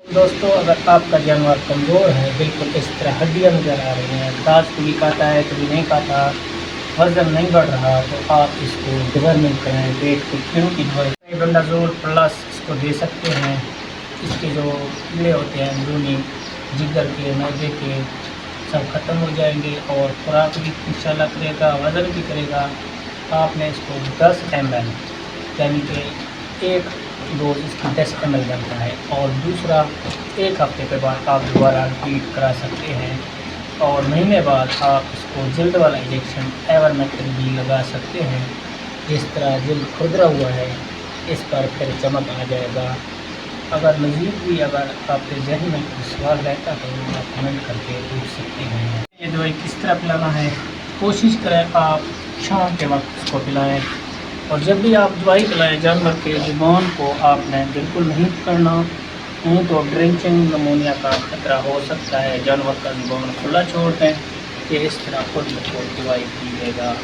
दोस्तों, अगर आपका जानवर कमज़ोर है, बिल्कुल इस तरह हड्डियाँ नज़र आ रही हैं, घास कभी खाता है कभी नहीं खाता, वज़न नहीं बढ़ रहा, तो आप इसको डिवर्मिंग कराएँ। पेट के कीड़ों की दवाई बेंडाजोल प्लस इसको दे सकते हैं। इसके जो कीड़े होते हैं अंदरूनी जिगर के, मैदे के, सब ख़त्म हो जाएंगे और खुराक भी इंशाल्लाह करेगा, वज़न भी करेगा। आपने इसको 10 ml यानी कि एक डोज इसकी 10 ml बनता है, और दूसरा 1 हफ्ते के बाद आप दोबारा रिपीट करा सकते हैं, और महीने बाद आप इसको जल्द वाला इंजेक्शन एवरमेक्टिन भी लगा सकते हैं। जिस तरह जल्द खुरदरा हुआ है, इस पर फिर चमक आ जाएगा। अगर मज़ीद भी अगर आपके जहन में कोई सवाल रहता है तो आप कमेंट करके पूछ सकते हैं। ये दवाई किस तरह पिलाना है, कोशिश करें आप शाम के वक्त इसको पिलाएं, और जब भी आप दवाई पिलाएं जानवर के ज़ुबान को आपने बिल्कुल नहीं पकड़ना, नहीं तो ड्रिंचिंग नमूनिया का खतरा हो सकता है। जानवर का ज़ुबान खुला छोड़ दें, ये इस तरह खुद ब खुद दवाई पी लेगा।